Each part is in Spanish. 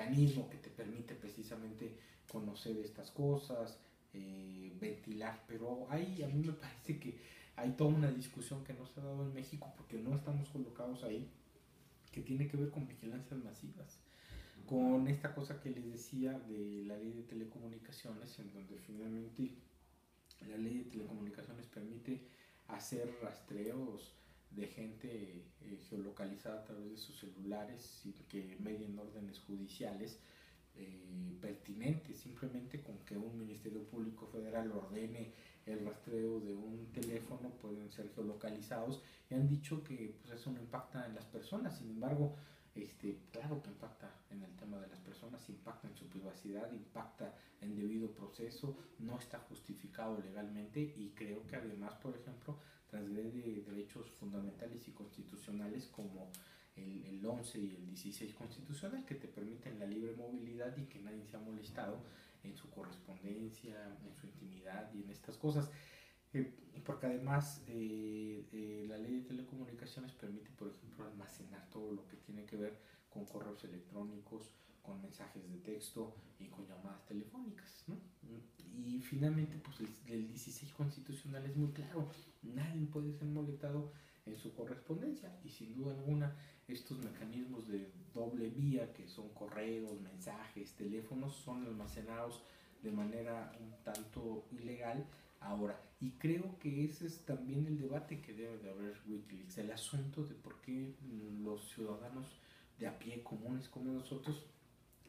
mecanismo que te permite precisamente conocer estas cosas, ventilar, pero ahí a mí me parece que hay toda una discusión que no se ha dado en México porque no estamos colocados ahí, que tiene que ver con vigilancias masivas, con esta cosa que les decía de la ley de telecomunicaciones, en donde finalmente la ley de telecomunicaciones permite hacer rastreos de gente geolocalizada a través de sus celulares sin que medien órdenes judiciales pertinentes, simplemente con que un Ministerio Público Federal ordene el rastreo de un teléfono pueden ser geolocalizados y han dicho que pues, eso no impacta en las personas. Sin embargo, claro que impacta en el tema de las personas, impacta en su privacidad, impacta en debido proceso, no está justificado legalmente y creo que además, por ejemplo, transgrede derechos fundamentales y constitucionales como el 11 y el 16 constitucional, que te permiten la libre movilidad y que nadie se ha molestado en su correspondencia, en su intimidad y en estas cosas. Porque además la ley de telecomunicaciones permite, por ejemplo, almacenar todo lo que tiene que ver con correos electrónicos, con mensajes de texto y con llamadas telefónicas, ¿no? Y finalmente, pues el 16 constitucional es muy claro, nadie puede ser molestado en su correspondencia y sin duda alguna estos mecanismos de doble vía que son correos, mensajes, teléfonos son almacenados de manera un tanto ilegal ahora. Y creo que ese es también el debate que debe de haber Wikileaks, el asunto de por qué los ciudadanos de a pie comunes como nosotros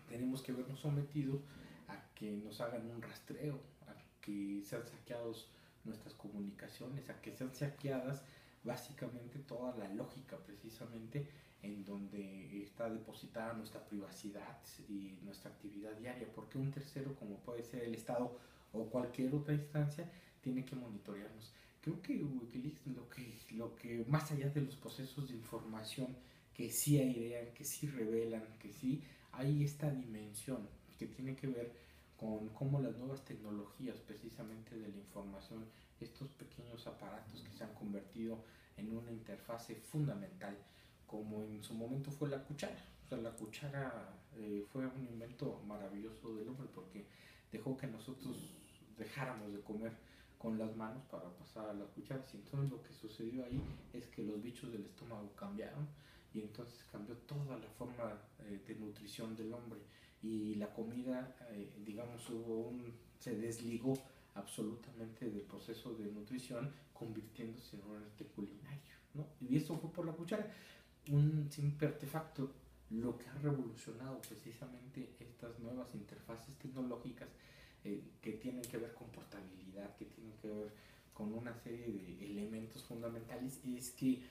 tenemos que vernos sometidos a que nos hagan un rastreo, a que sean saqueados nuestras comunicaciones, a que sean saqueadas básicamente toda la lógica precisamente en donde está depositada nuestra privacidad y nuestra actividad diaria, porque un tercero como puede ser el Estado o cualquier otra instancia tiene que monitorearnos. Creo que Wikileaks lo que más allá de los procesos de información que sí airean, que sí revelan, que sí hay esta dimensión que tiene que ver con cómo las nuevas tecnologías precisamente de la información, estos pequeños aparatos que se han convertido en una interfase fundamental, como en su momento fue la cuchara. O sea, la cuchara fue un invento maravilloso del hombre porque dejó que nosotros dejáramos de comer con las manos para pasar a las cucharas. Y entonces lo que sucedió ahí es que los bichos del estómago cambiaron y entonces cambió toda la forma de nutrición del hombre y la comida, digamos, se desligó absolutamente del proceso de nutrición, convirtiéndose en un arte culinario, ¿no? Y eso fue por la cuchara, un simple artefacto, lo que ha revolucionado precisamente estas nuevas interfaces tecnológicas que tienen que ver con portabilidad, que tienen que ver con una serie de elementos fundamentales, es que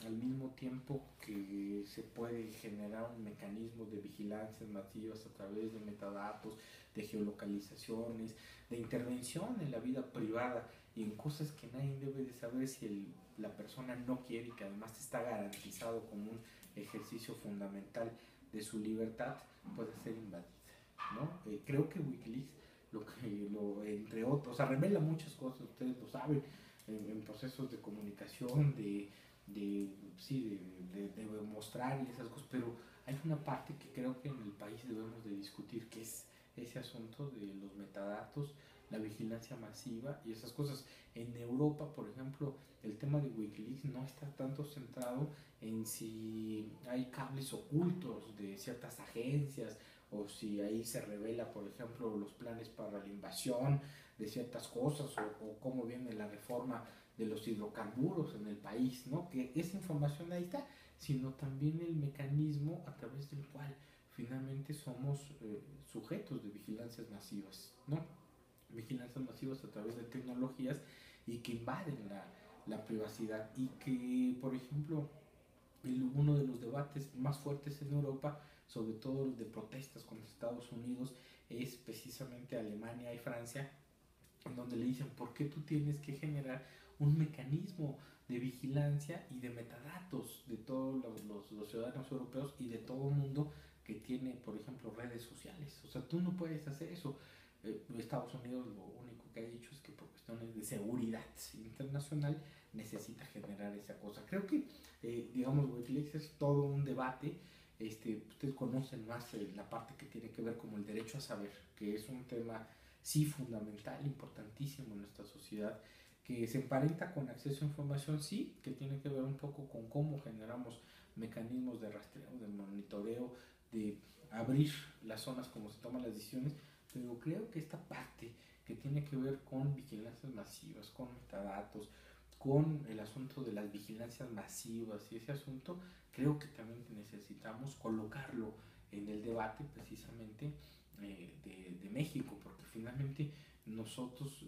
al mismo tiempo que se puede generar un mecanismo de vigilancia masivas a través de metadatos, de geolocalizaciones, de intervención en la vida privada y en cosas que nadie debe de saber si la persona no quiere y que además está garantizado como un ejercicio fundamental de su libertad, puede ser invadida, ¿no? Creo que Wikileaks entre otros, o sea, revela muchas cosas, ustedes lo saben, en procesos de comunicación, sí, de mostrar y esas cosas, pero hay una parte que creo que en el país debemos de discutir, que es ese asunto de los metadatos, la vigilancia masiva y esas cosas. En Europa, por ejemplo, el tema de Wikileaks no está tanto centrado en si hay cables ocultos de ciertas agencias o si ahí se revela, por ejemplo, los planes para la invasión de ciertas cosas o cómo viene la reforma de los hidrocarburos en el país, ¿no? Que esa información ahí está, sino también el mecanismo a través del cual finalmente somos sujetos de vigilancias masivas, ¿no? Vigilancias masivas a través de tecnologías y que invaden la privacidad y que, por ejemplo, uno de los debates más fuertes en Europa, sobre todo los de protestas contra Estados Unidos, es precisamente Alemania y Francia, en donde le dicen, ¿por qué tú tienes que generar un mecanismo de vigilancia y de metadatos de todos los ciudadanos europeos y de todo el mundo que tiene, por ejemplo, redes sociales? O sea, tú no puedes hacer eso. Estados Unidos lo único que ha dicho es que por cuestiones de seguridad internacional necesita generar esa cosa. Creo que, digamos, Wikileaks es todo un debate ustedes conocen más la parte que tiene que ver como el derecho a saber, que es un tema sí fundamental, importantísimo en nuestra sociedad, que se emparenta con acceso a información, sí, que tiene que ver un poco con cómo generamos mecanismos de rastreo, de monitoreo, de abrir las zonas como se toman las decisiones, pero creo que esta parte que tiene que ver con vigilancias masivas, con metadatos, con el asunto de las vigilancias masivas y ese asunto, creo que también necesitamos colocarlo en el debate precisamente de México, porque finalmente nosotros,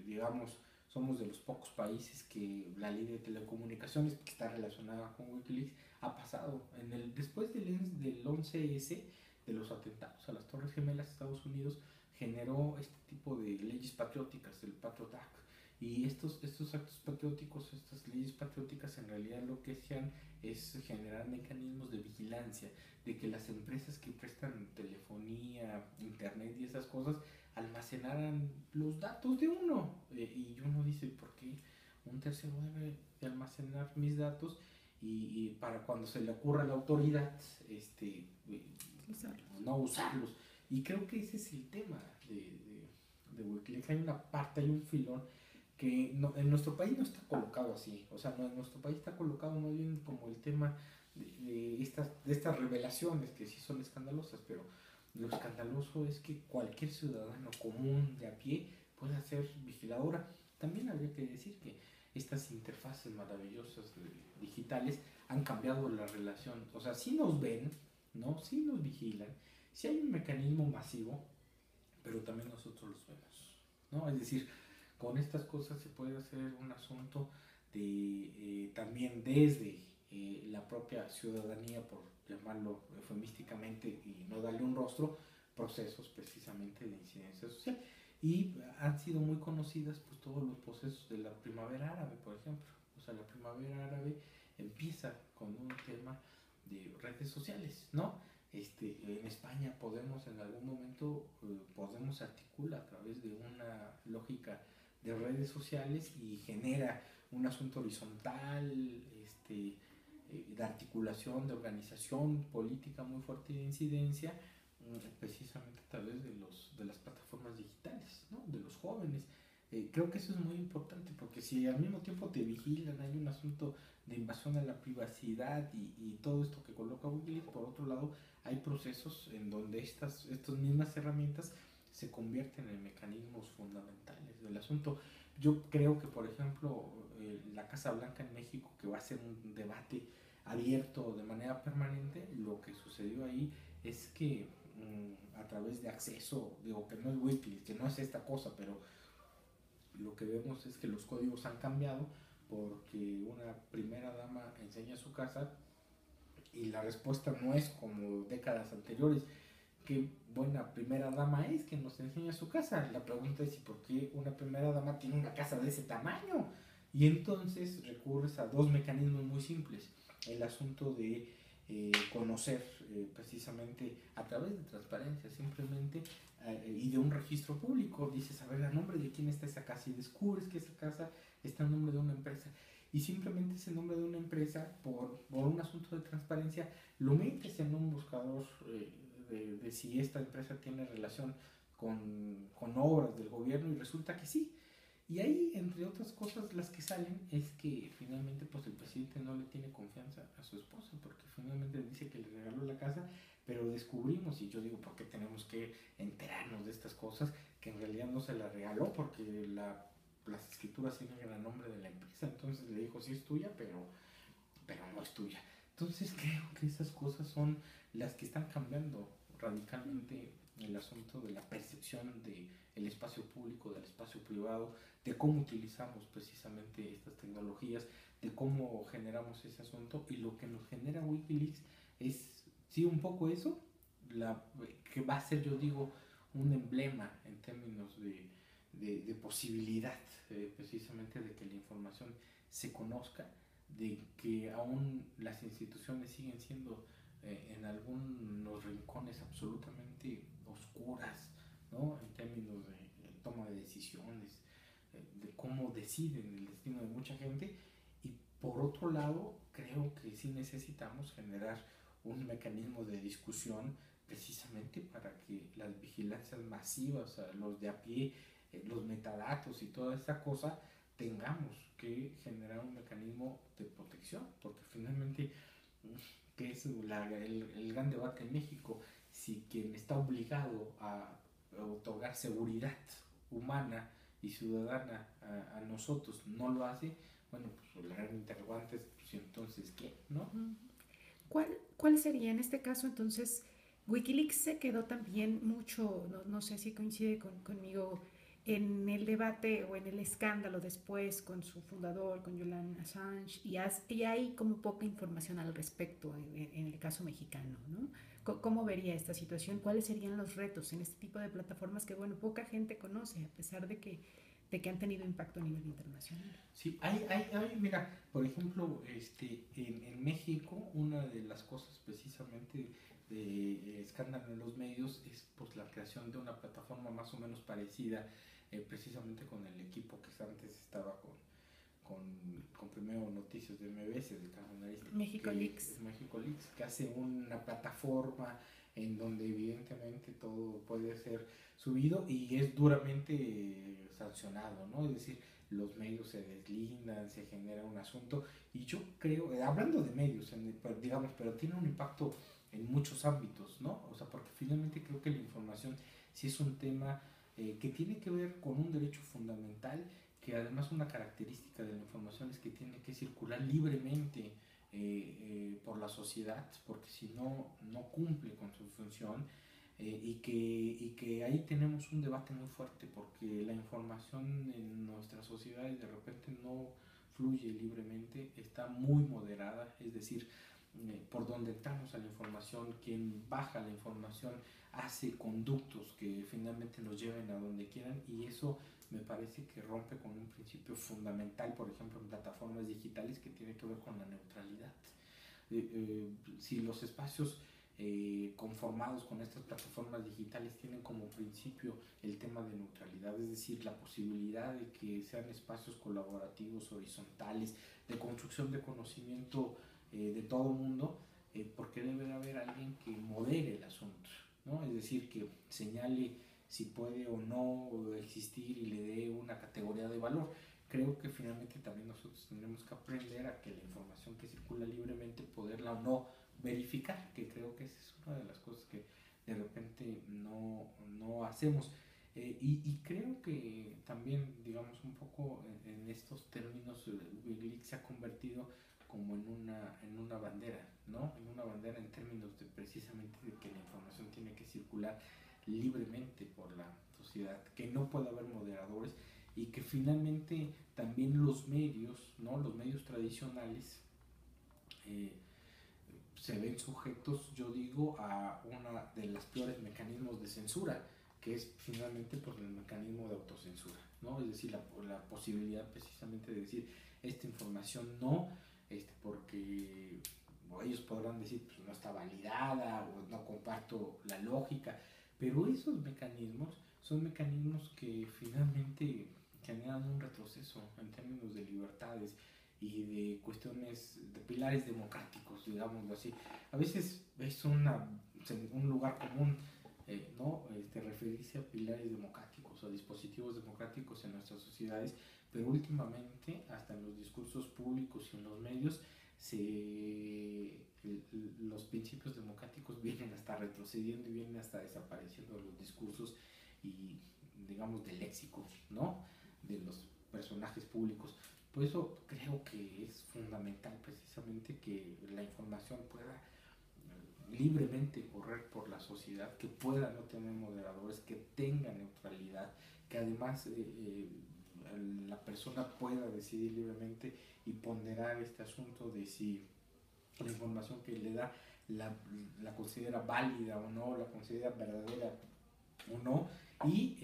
digamos, somos de los pocos países que la ley de telecomunicaciones, que está relacionada con Wikileaks, ha pasado. Después del 11S, de los atentados a las Torres Gemelas, Estados Unidos generó este tipo de leyes patrióticas, el Patriot Act. Y estos actos patrióticos, estas leyes patrióticas, en realidad lo que hacían es generar mecanismos de vigilancia, de que las empresas que prestan telefonía, internet y esas cosas almacenaran los datos de uno. Y uno dice, ¿por qué un tercero debe de almacenar mis datos? Y para cuando se le ocurra a la autoridad, no usarlos. Y creo que ese es el tema de Wikileaks. Hay una parte, hay un filón que no, en nuestro país no está colocado así. O sea, no, en nuestro país está colocado más bien como el tema de estas revelaciones que sí son escandalosas, pero lo escandaloso es que cualquier ciudadano común de a pie pueda ser vigiladora. También habría que decir que estas interfaces maravillosas digitales han cambiado la relación. O sea, sí nos ven, ¿no? Sí nos vigilan, sí hay un mecanismo masivo, pero también nosotros los vemos, ¿no? Es decir, con estas cosas se puede hacer un asunto de también desde la propia ciudadanía, por llamarlo eufemísticamente y no darle un rostro, procesos precisamente de incidencia social. Y han sido muy conocidas pues todos los procesos de la primavera árabe, por ejemplo. O sea, la primavera árabe empieza con un tema de redes sociales, ¿no? En España podemos en algún momento podemos articular a través de una lógica de redes sociales y genera un asunto horizontal, de articulación, de organización política muy fuerte de incidencia, precisamente a través de las plataformas digitales, ¿no? De los jóvenes. Creo que eso es muy importante porque si al mismo tiempo te vigilan, hay un asunto de invasión a la privacidad y todo esto que coloca Wikileaks, por otro lado hay procesos en donde estas mismas herramientas se convierten en mecanismos fundamentales del asunto. Yo creo que, por ejemplo, la Casa Blanca en México, que va a ser un debate abierto de manera permanente, lo que sucedió ahí es que a través de acceso, digo que no es Wikileaks, que no es esta cosa, pero lo que vemos es que los códigos han cambiado porque una primera dama enseña su casa y la respuesta no es como décadas anteriores. Qué buena primera dama es que nos enseña su casa. La pregunta es: ¿y por qué una primera dama tiene una casa de ese tamaño? Y entonces recurres a dos mecanismos muy simples. El asunto de conocer precisamente a través de transparencia, simplemente, y de un registro público. Dices, a ver, ¿a nombre de quién está esa casa? Y descubres que esa casa está en nombre de una empresa. Y simplemente ese nombre de una empresa, por un asunto de transparencia, lo metes en un buscador de si esta empresa tiene relación con obras del gobierno y resulta que sí. Y ahí, entre otras cosas, las que salen es que finalmente pues el presidente no le tiene confianza a su esposa porque finalmente dice que le regaló la casa, pero descubrimos, y yo digo, ¿por qué tenemos que enterarnos de estas cosas? Que en realidad no se la regaló porque las escrituras tienen el nombre de la empresa, entonces le dijo, sí es tuya, pero no es tuya. Entonces creo que esas cosas son las que están cambiando radicalmente el asunto de la percepción del espacio público, del espacio privado, de cómo utilizamos precisamente estas tecnologías, de cómo generamos ese asunto. Y lo que nos genera Wikileaks es, sí, un poco eso, que va a ser, yo digo, un emblema en términos de posibilidad precisamente de que la información se conozca, de que aún las instituciones siguen siendo en algunos rincones absolutamente oscuras, ¿no? En términos de toma de decisiones, de cómo deciden el destino de mucha gente. Y por otro lado, creo que sí necesitamos generar un mecanismo de discusión precisamente para que las vigilancias masivas, los de a pie, los metadatos y toda esta cosa, tengamos que generar un mecanismo de protección, porque finalmente, que es el gran debate en México, si quien está obligado a otorgar seguridad humana y ciudadana a nosotros no lo hace, bueno, pues la gran interrogante es, pues entonces, ¿qué? ¿No? ¿Cuál sería en este caso entonces? Wikileaks se quedó también mucho, no sé si coincide conmigo, en el debate o en el escándalo después con su fundador, con Julian Assange, y hay como poca información al respecto en el caso mexicano, ¿no? ¿Cómo vería esta situación? ¿Cuáles serían los retos en este tipo de plataformas que, bueno, poca gente conoce, a pesar de que han tenido impacto a nivel internacional? Sí, mira, por ejemplo, en México, una de las cosas precisamente de escándalo en los medios es pues la creación de una plataforma más o menos parecida, precisamente con el equipo que antes estaba con primero Noticias de MBS, de Carlos Nariste, México que Leaks. es México Leaks, que hace una plataforma en donde evidentemente todo puede ser subido y es duramente sancionado, ¿no? Es decir, los medios se deslindan, se genera un asunto y yo creo, hablando de medios, digamos, pero tiene un impacto en muchos ámbitos, ¿no? O sea, porque finalmente creo que la información sí es un tema que tiene que ver con un derecho fundamental, que además una característica de la información es que tiene que circular libremente por la sociedad, porque si no, no cumple con su función, y que ahí tenemos un debate muy fuerte, porque la información en nuestras sociedades de repente no fluye libremente, está muy moderada, es decir, por donde entramos a la información, quien baja la información hace conductos que finalmente nos lleven a donde quieran, y eso me parece que rompe con un principio fundamental, por ejemplo, en plataformas digitales, que tiene que ver con la neutralidad. Si los espacios conformados con estas plataformas digitales tienen como principio el tema de neutralidad, es decir, la posibilidad de que sean espacios colaborativos, horizontales, de construcción de conocimiento de todo mundo, porque debe haber alguien que modere el asunto, ¿no? Es decir, que señale si puede o no existir y le dé una categoría de valor. Creo que finalmente también nosotros tenemos que aprender a que la información que circula libremente, poderla o no verificar, que creo que esa es una de las cosas que de repente no hacemos. Y creo que también, digamos, un poco en estos términos, Wikileaks se ha convertido como en una bandera, ¿no? En una bandera en términos de precisamente de que la información tiene que circular libremente por la sociedad, que no puede haber moderadores y que finalmente también los medios, ¿no? Los medios tradicionales eh, se ven sujetos, yo digo, a una de las peores mecanismos de censura, que es finalmente pues, el mecanismo de autocensura, ¿no? Es decir, la posibilidad precisamente de decir esta información no, porque ellos podrán decir pues no está validada o no comparto la lógica, pero esos mecanismos son mecanismos que finalmente generan un retroceso en términos de libertades y de cuestiones, de pilares democráticos, digámoslo así. A veces es un lugar común, ¿no? Referirse a pilares democráticos, a dispositivos democráticos en nuestras sociedades, pero últimamente, hasta en los discursos públicos y en los medios, los principios democráticos vienen hasta retrocediendo y vienen hasta desapareciendo de los discursos y, digamos, del léxico, ¿no? De los personajes públicos. Por eso creo que es fundamental precisamente que la información pueda libremente correr por la sociedad, que pueda no tener moderadores, que tenga neutralidad, que además la persona pueda decidir libremente y ponderar este asunto de si la información que le da la considera válida o no, la considera verdadera o no, y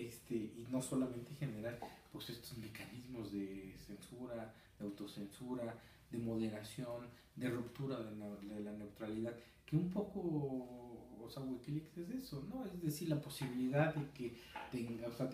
no solamente generar pues estos mecanismos de censura, de autocensura, de moderación, de ruptura de la neutralidad, que un poco, o sea, Wikileaks es eso, ¿no? Es decir, la posibilidad de que la información